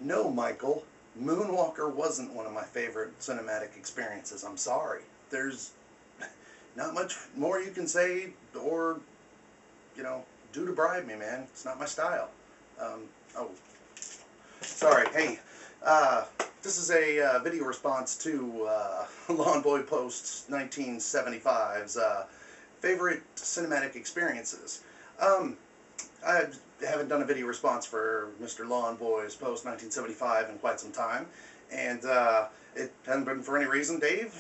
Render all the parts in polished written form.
No, Michael, Moonwalker wasn't one of my favorite cinematic experiences. I'm sorry. There's not much more you can say or, you know, do to bribe me, man. It's not my style. Oh, sorry. Hey, uh, this is a video response to Lawnboyspost1975's favorite cinematic experiences. I haven't done a video response for Mr. Lawnboyspost1975 in quite some time, and it hasn't been for any reason, Dave.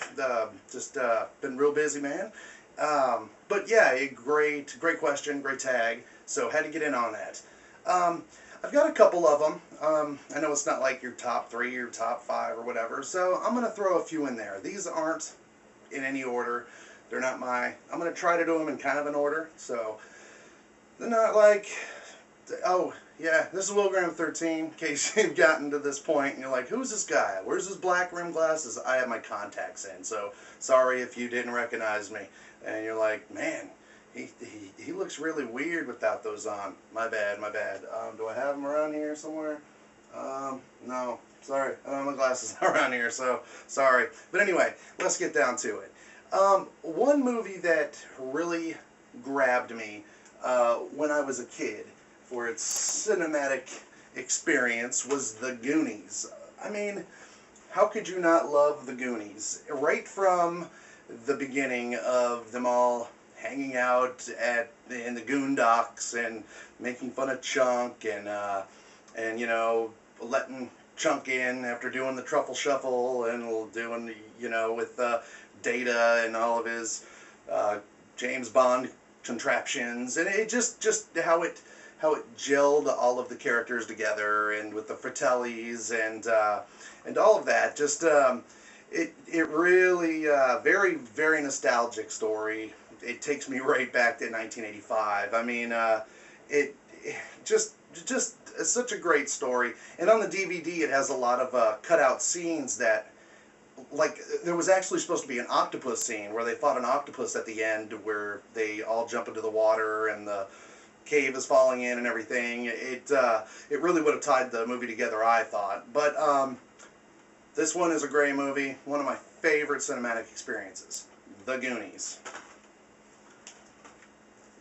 Just been real busy, man. But yeah, a great question, great tag. So had to get in on that. I've got a couple of them. I know it's not like your top 3 or top 5 or whatever, so I'm going to throw a few in there. These aren't in any order. They're not my... I'm going to try to do them in kind of an order, so they're not like... Oh, yeah, this is Will Graham 13, in case you've gotten to this point and you're like, who's this guy? Where's his black rimmed glasses? I have my contacts in, so sorry if you didn't recognize me. And you're like, man, he looks really weird without those on. My bad, my bad. Do I have them around here somewhere? No, sorry. I don't have my glasses around here, so sorry. But anyway, let's get down to it. One movie that really grabbed me when I was a kid for its cinematic experience was the Goonies. I mean, how could you not love the Goonies? Right from the beginning of them all hanging out in the Goondocks and making fun of Chunk and you know, letting Chunk in after doing the truffle shuffle and doing, you know, with Data and all of his James Bond contraptions, and it just how it gelled all of the characters together, and with the Fratellis and all of that. Just it really very nostalgic story. It takes me right back to 1985. I mean, it just it's such a great story. And on the DVD, it has a lot of cutout scenes that, like, there was actually supposed to be an octopus scene where they fought an octopus at the end, where they all jump into the water and the cave is falling in and everything. It really would have tied the movie together, I thought. But this one is a great movie. One of my favorite cinematic experiences, The Goonies.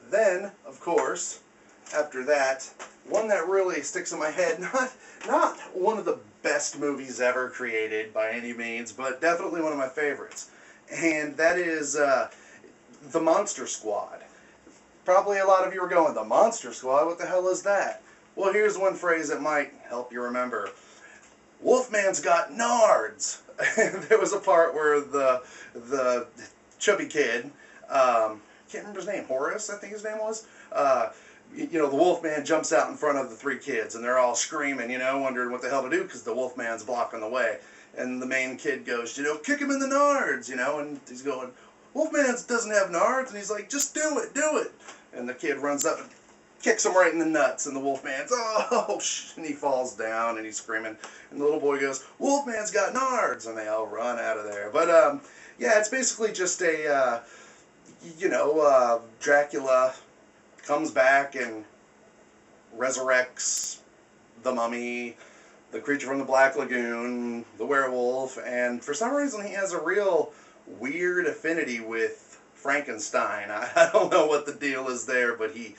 Then, of course, after that, one that really sticks in my head, not one of the best movies ever created by any means, but definitely one of my favorites. And that is The Monster Squad. Probably a lot of you are going, The Monster Squad? What the hell is that? Well, here's one phrase that might help you remember. Wolfman's got nards. There was a part where the chubby kid, can't remember his name, Horace, I think his name was, you know, the Wolfman jumps out in front of the 3 kids, and they're all screaming, you know, wondering what the hell to do, because the Wolfman's blocking the way. And the main kid goes, you know, kick him in the nards, you know, and he's going, Wolfman doesn't have nards, and he's like, just do it, do it. And the kid runs up and kicks him right in the nuts, and the Wolfman's, oh, and he falls down, and he's screaming. And the little boy goes, Wolfman's got nards, and they all run out of there. But, yeah, it's basically just a, you know, Dracula comes back and resurrects the mummy, the creature from the Black Lagoon, the werewolf, and for some reason he has a real weird affinity with Frankenstein. I don't know what the deal is there, but he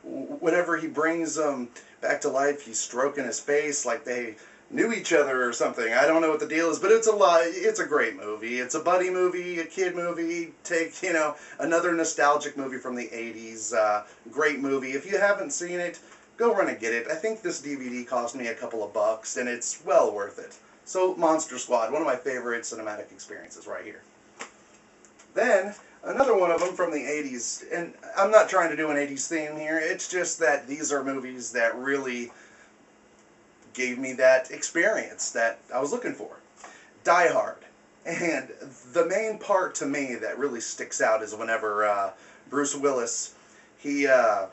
whenever he brings them back to life, he's stroking his face like they knew each other or something. I don't know what the deal is, but it's a great movie. It's a buddy movie, a kid movie. Take, you know, another nostalgic movie from the 80s. Great movie. If you haven't seen it, go run and get it. I think this DVD cost me a couple of bucks, and it's well worth it. So, Monster Squad, one of my favorite cinematic experiences right here. Then, another one of them from the 80s, and I'm not trying to do an 80s theme here, it's just that these are movies that really gave me that experience that I was looking for. Die Hard. And the main part to me that really sticks out is whenever Bruce Willis, the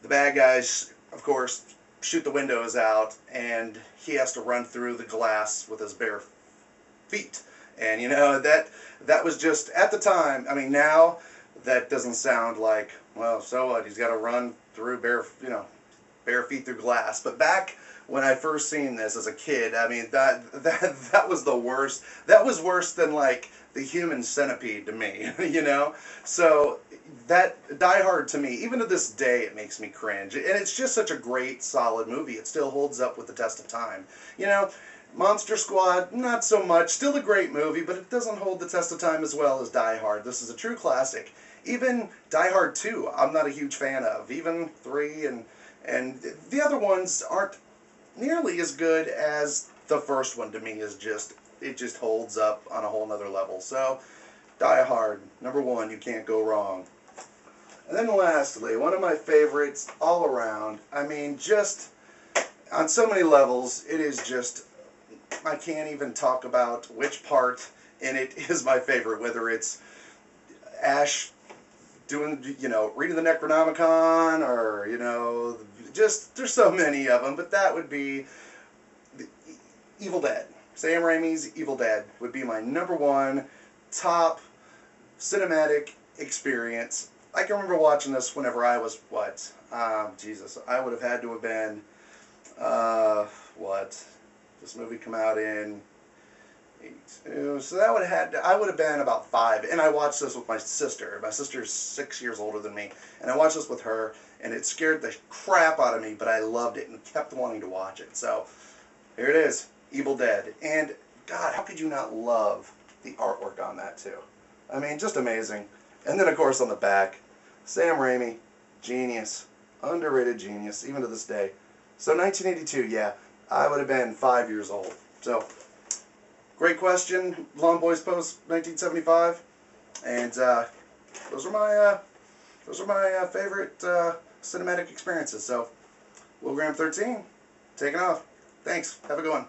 bad guys, of course, shoot the windows out, and he has to run through the glass with his bare feet. And, you know, that was just, at the time, I mean, now, that doesn't sound like, well, so what, he's got to run through bare bare feet through glass. But back when I first seen this as a kid, I mean, that was the worst. That was worse than like the Human Centipede to me, you know? So that Die Hard to me, even to this day, it makes me cringe. And it's just such a great, solid movie. It still holds up with the test of time. You know, Monster Squad, not so much. Still a great movie, but it doesn't hold the test of time as well as Die Hard. This is a true classic. Even Die Hard 2, I'm not a huge fan of. Even 3 and the other ones aren't nearly as good as the first one to me. It just holds up on a whole nother level. So, Die Hard, number 1, you can't go wrong. And then lastly, one of my favorites all around, I mean, just on so many levels, it is just, I can't even talk about which part in it is my favorite, whether it's Ash doing, you know, reading the Necronomicon, or, you know, just, there's so many of them, but that would be Evil Dead. Sam Raimi's Evil Dead would be my number 1 top cinematic experience. I can remember watching this whenever I was, what, Jesus, I would have had to have been, what, this movie come out in 82, so that would have I would have been about 5, and I watched this with my sister. My sister's 6 years older than me, and I watched this with her, and it scared the crap out of me, but I loved it and kept wanting to watch it. So, here it is, Evil Dead, and God, how could you not love the artwork on that too? I mean, just amazing. And then, of course, on the back, Sam Raimi, genius, underrated genius, even to this day. So 1982, yeah, I would have been 5 years old. So, great question, Lawnboyspost1975, and those are my favorite cinematic experiences. So, Will Graham 13, taking off. Thanks. Have a good one.